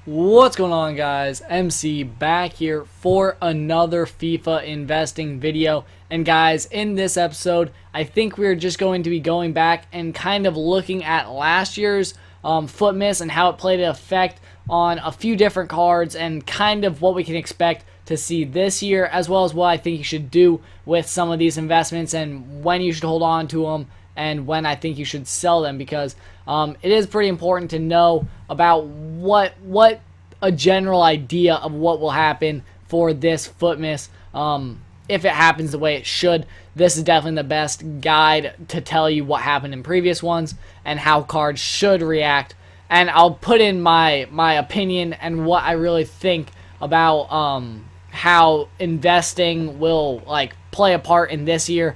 What's going on, guys? MC back here for another FIFA investing video. And guys, in this episode, I think we're just going to be going back and kind of looking at last year's Futmas and how it played an effect on a few different cards and kind of what we can expect to see this year, as well as what I think you should do with some of these investments and when you should hold on to them and when I think you should sell them, because it is pretty important to know about what a general idea of what will happen for this Futmas. If it happens the way it should, this is definitely the best guide to tell you what happened in previous ones and how cards should react. And I'll put in my opinion and what I really think about how investing will play a part in this year,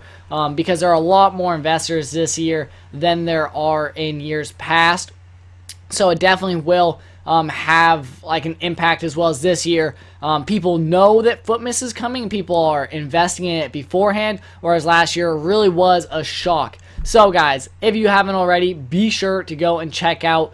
because there are a lot more investors this year than there are in years past. So it definitely will have an impact, as well as this year. People know that Futmas is coming. People are investing in it beforehand, whereas last year really was a shock. So guys, if you haven't already, be sure to go and check out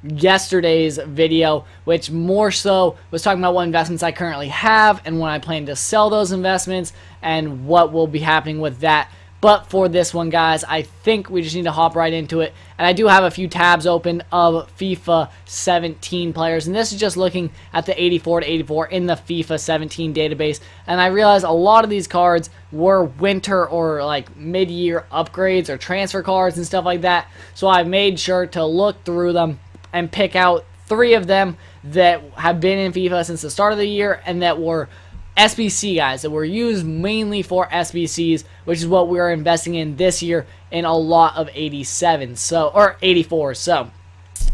yesterday's video, which more so was talking about what investments I currently have and when I plan to sell those investments and what will be happening with that. But for this one, guys, I think we just need to hop right into it. And I do have a few tabs open of FIFA 17 players. And this is just looking at the 84 to 84 in the FIFA 17 database. And I realized a lot of these cards were winter or mid-year upgrades or transfer cards and stuff like that. So I made sure to look through them and pick out 3 of them that have been in FIFA since the start of the year and that were SBC guys, that were used mainly for SBCs, which is what we are investing in this year in a lot of 87, or 84. So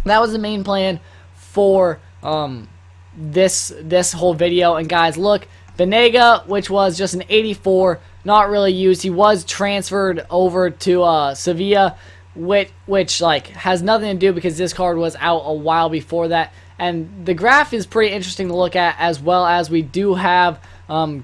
that was the main plan for this whole video. And guys, look, Benega, which was just an 84, not really used. He was transferred over to Sevilla, which has nothing to do because this card was out a while before that. And the graph is pretty interesting to look at, as well as we do have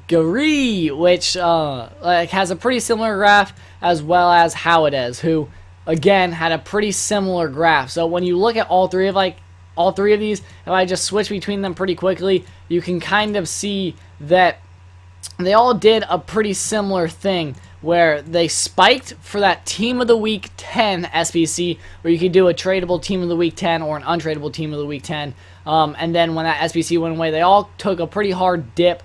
Gary, which has a pretty similar graph, as well as Howades, who again had a pretty similar graph. So when you look at all three of these, if I just switch between them pretty quickly, you can kind of see that they all did a pretty similar thing, where they spiked for that Team of the Week 10 SBC, where you could do a tradable Team of the Week 10 or an untradable Team of the Week 10. And then when that SBC went away, they all took a pretty hard dip.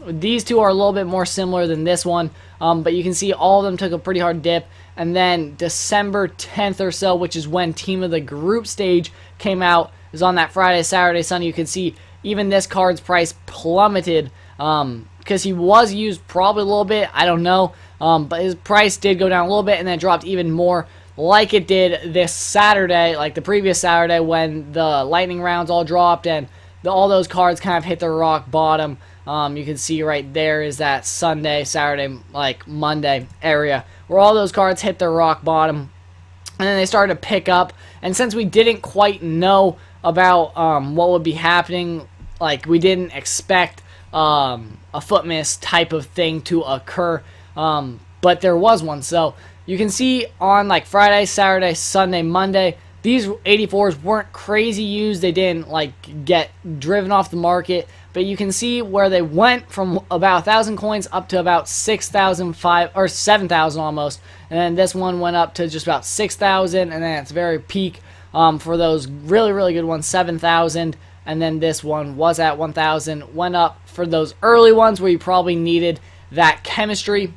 These two are a little bit more similar than this one, but you can see all of them took a pretty hard dip. And then December 10th or so, which is when Team of the Group stage came out, is on that Friday, Saturday, Sunday. You can see even this card's price plummeted, because he was used probably a little bit, I don't know, but his price did go down a little bit and then dropped even more, like it did this Saturday, like the previous Saturday when the lightning rounds all dropped and all those cards kind of hit the rock bottom. You can see right there is that Sunday, Saturday, Monday area where all those cards hit the rock bottom, and then they started to pick up. And since we didn't quite know about what would be happening, we didn't expect a Futmas type of thing to occur, but there was one. So you can see on Friday, Saturday, Sunday, Monday, these 84s weren't crazy used. They didn't get driven off the market, but you can see where they went from about 1,000 coins up to about 6,005 or 7,000 almost, and then this one went up to just about 6,000, and then it's very peak for those really good ones, 7,000. And then this one was at 1,000, went up for those early ones where you probably needed that chemistry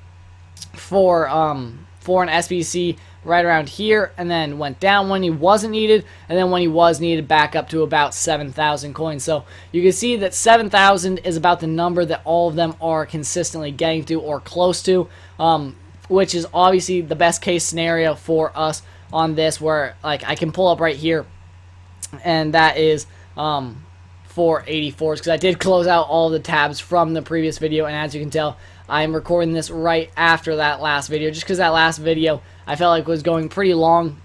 for an SBC right around here, and then went down when he wasn't needed, and then when he was needed, back up to about 7,000 coins. So you can see that 7,000 is about the number that all of them are consistently getting to or close to, which is obviously the best case scenario for us on this, where I can pull up right here, and that is for 84s, because I did close out all the tabs from the previous video, and as you can tell, I'm recording this right after that last video, just because that last video I felt like was going pretty long,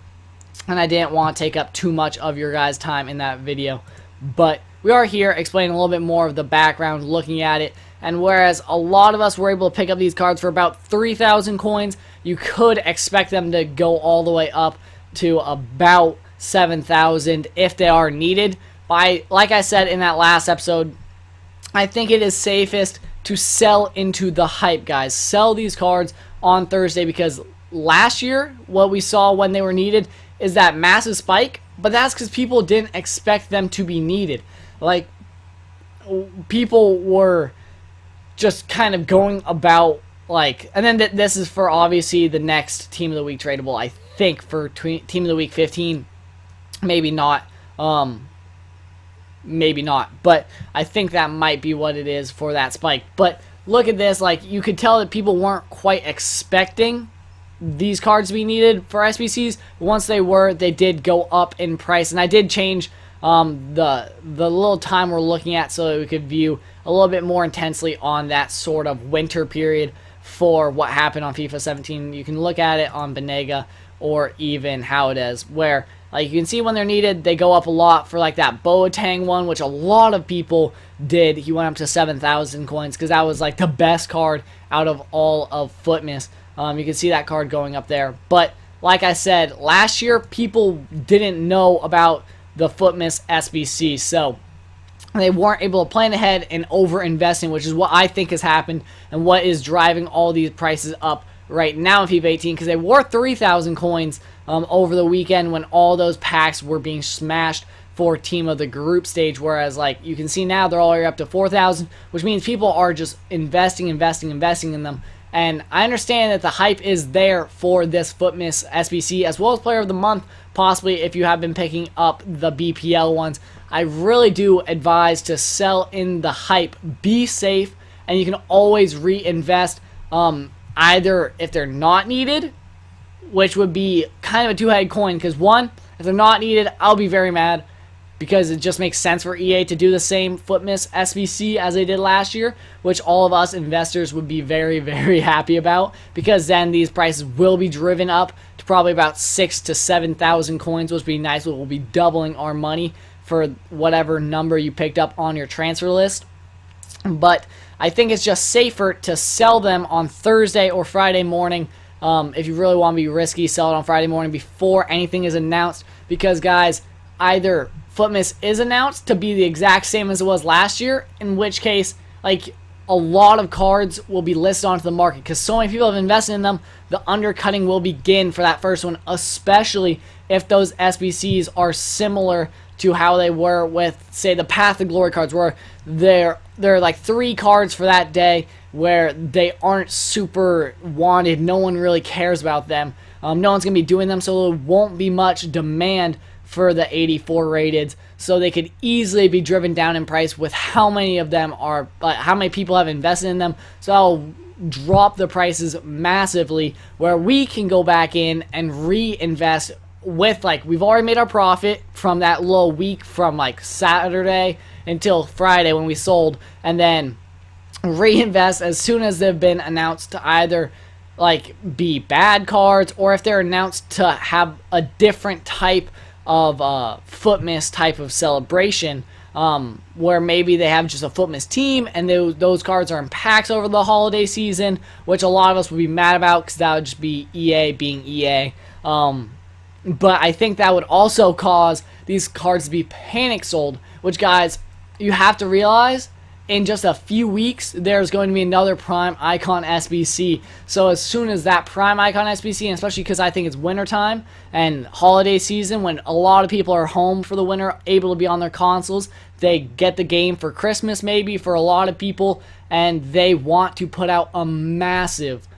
and I didn't want to take up too much of your guys' time in that video. But we are here explaining a little bit more of the background, looking at it, and whereas a lot of us were able to pick up these cards for about 3,000 coins, you could expect them to go all the way up to about 7,000 if they are needed. like I said in that last episode, I think it is safest to sell into the hype, guys. Sell these cards on Thursday, because last year what we saw when they were needed is that massive spike, but that's because people didn't expect them to be needed. Like, people were just kind of going about, like, and then this is for obviously the next Team of the Week tradable, I think, for Team of the Week 15. Maybe not. Maybe not. But I think that might be what it is for that spike. But look at this. Like, you could tell that people weren't quite expecting these cards to be needed for SBCs. Once they were, they did go up in price. And I did change the little time we're looking at so that we could view a little bit more intensely on that sort of winter period for what happened on FIFA 17. You can look at it on Benega, or even how it is, where, like, you can see when they're needed, they go up a lot. For like that Boateng one, which a lot of people did, he went up to 7,000 coins, because that was like the best card out of all of Futmas. You can see that card going up there. But like I said, last year people didn't know about the Futmas SBC, so they weren't able to plan ahead and over-investing, which is what I think has happened and what is driving all these prices up right now in FIFA 18, because they were 3,000 coins over the weekend when all those packs were being smashed for Team of the Group stage, whereas, like, you can see now they're all the way up to 4,000, which means people are just investing in them. And I understand that the hype is there for this Futmas SBC, as well as Player of the Month, possibly if you have been picking up the BPL ones. I really do advise to sell in the hype. Be safe, and you can always reinvest, either if they're not needed, which would be kind of a two-headed coin, because one, if they're not needed, I'll be very mad, because it just makes sense for EA to do the same Futmas SBC as they did last year, which all of us investors would be very, very happy about, because then these prices will be driven up to probably about 6,000 to 7,000 coins, which would be nice. We'll be doubling our money for whatever number you picked up on your transfer list. But I think it's just safer to sell them on Thursday or Friday morning. If you really want to be risky, sell it on Friday morning before anything is announced, because, guys, either Futmas is announced to be the exact same as it was last year, in which case, like, a lot of cards will be listed onto the market, because so many people have invested in them. The undercutting will begin for that first one, especially if those SBCs are similar to how they were with, say, the Path to Glory cards, where there are like 3 cards for that day where they aren't super wanted. No one really cares about them. No one's going to be doing them, so there won't be much demand for the 84 rated, so they could easily be driven down in price with how many of them are, how many people have invested in them. So I'll drop the prices massively, where we can go back in and reinvest with, like, we've already made our profit from that little week from like Saturday until Friday when we sold, and then reinvest as soon as they've been announced to either like be bad cards, or if they're announced to have a different type of Futmas type of celebration, where maybe they have just a Futmas team and those cards are in packs over the holiday season, which a lot of us would be mad about, because that would just be EA being EA. But I think that would also cause these cards to be panic sold, which, guys, you have to realize in just a few weeks there's going to be another Prime Icon SBC. So as soon as that Prime Icon SBC, and especially because I think it's wintertime and holiday season, when a lot of people are home for the winter, able to be on their consoles, they get the game for Christmas maybe for a lot of people, and they want to put out a massive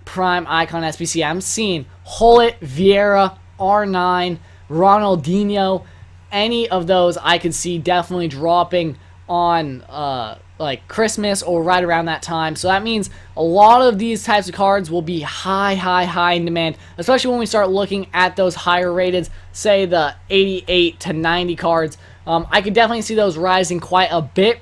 Prime Icon SBC. I'm seeing Hullet, Vieira, R9, Ronaldinho, any of those I could see definitely dropping on like Christmas or right around that time. So that means a lot of these types of cards will be high in demand, especially when we start looking at those higher rated, say the 88 to 90 cards. I could definitely see those rising quite a bit,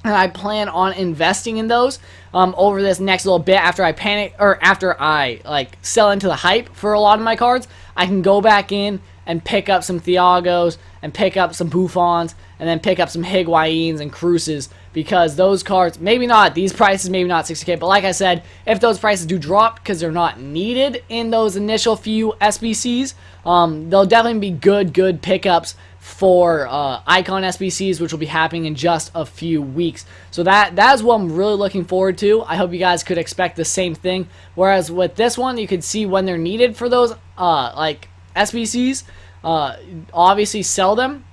and I plan on investing in those over this next little bit. After I panic, or after I like sell into the hype for a lot of my cards, I can go back in and pick up some Thiagos and pick up some Buffons, and then pick up some Higuains and Cruces, because those cards, maybe not these prices, maybe not 60k, but like I said, if those prices do drop because they're not needed in those initial few SBCs, they'll definitely be good pickups for icon SBCs, which will be happening in just a few weeks. So that's what I'm really looking forward to. I hope you guys could expect the same thing. Whereas with this one, you could see when they're needed for those like SBCs. Obviously sell them.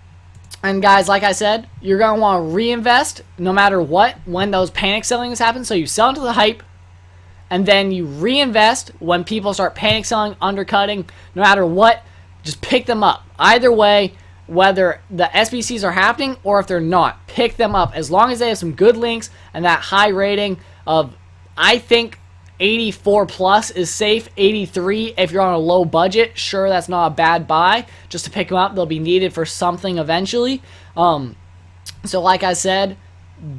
And guys, like I said, you're going to want to reinvest no matter what when those panic sellings happen. So you sell into the hype, and then you reinvest when people start panic selling, undercutting, no matter what. Just pick them up. Either way, whether the SBCs are happening or if they're not, pick them up. As long as they have some good links and that high rating of, I think, 84 plus is safe. 83 if you're on a low budget. Sure, that's not a bad buy. Just to pick them up, they'll be needed for something eventually. So like I said,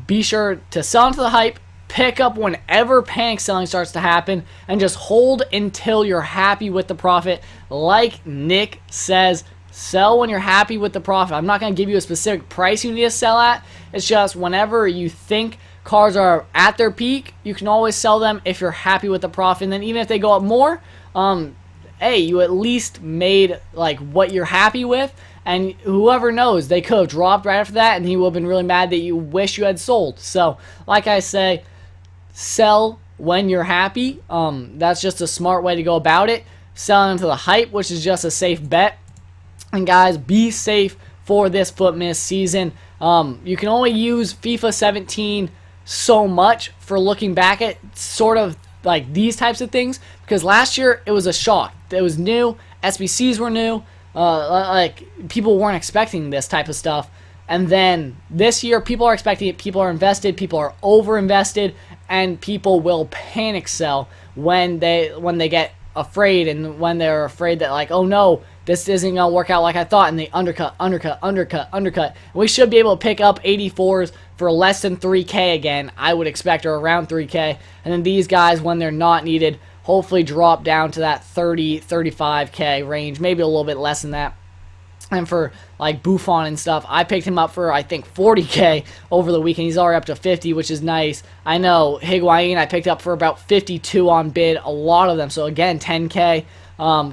be sure to sell into the hype. Pick up whenever panic selling starts to happen, and just hold until you're happy with the profit. Like Nick says, sell when you're happy with the profit. I'm not going to give you a specific price you need to sell at. It's just whenever you think cars are at their peak, you can always sell them if you're happy with the profit. And then even if they go up more, hey, you at least made like what you're happy with. And whoever knows, they could have dropped right after that, and he would have been really mad that you wish you had sold. So, like I say, sell when you're happy. That's just a smart way to go about it. Sell into the hype, which is just a safe bet. And guys, be safe for this Futmas season. You can only use FIFA 17 so much for looking back at sort of like these types of things, because last year it was a shock. It was new. SBCs were new. Like people weren't expecting this type of stuff. And then this year, people are expecting it. People are invested. People are over invested, and people will panic sell when they get afraid, and when they're afraid that like, oh no, this isn't gonna work out like I thought, and they undercut. And we should be able to pick up 84s for less than 3K again, I would expect, or around 3K. And then these guys, when they're not needed, hopefully drop down to that 30, 35K range, maybe a little bit less than that. And for like Buffon and stuff, I picked him up for I think 40K over the weekend. He's already up to 50, which is nice. I know Higuain I picked up for about 52 on bid, a lot of them. So again, 10K.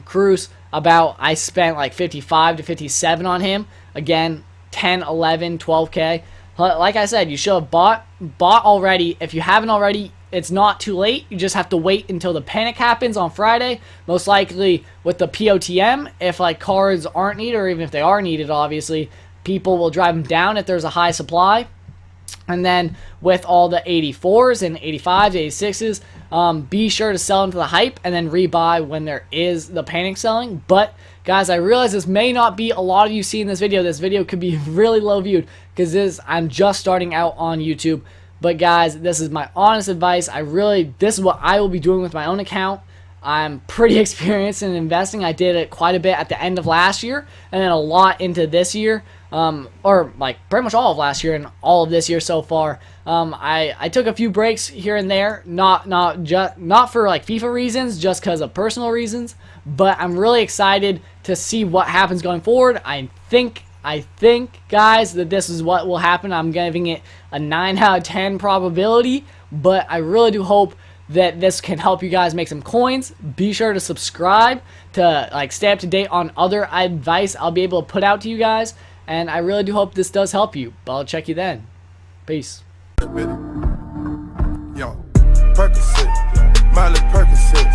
Cruz, I spent like 55 to 57 on him. Again, 10, 11, 12K. Like I said, you should have bought already. If you haven't already, it's not too late. You just have to wait until the panic happens on Friday. Most likely with the POTM, if like cards aren't needed, or even if they are needed, obviously, people will drive them down if there's a high supply. And then with all the 84s and 85s, 86s, be sure to sell into the hype and then rebuy when there is the panic selling. But guys, I realize this may not be a lot of you seeing this video. This video could be really low viewed because I'm just starting out on YouTube. But guys, this is my honest advice. This is what I will be doing with my own account. I'm pretty experienced in investing. I did it quite a bit at the end of last year, and then a lot into this year, or like pretty much all of last year and all of this year so far. I took a few breaks here and there, not for like FIFA reasons, just because of personal reasons. But I'm really excited to see what happens going forward. I think, guys, that this is what will happen. I'm giving it a 9 out of 10 probability, but I really do hope that this can help you guys make some coins. Be sure to subscribe to like stay up to date on other advice I'll be able to put out to you guys, and I really do hope this does help you. But I'll check you then. Peace. Yo, Percocet, Miley Percocet,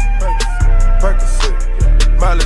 Percocet, Miley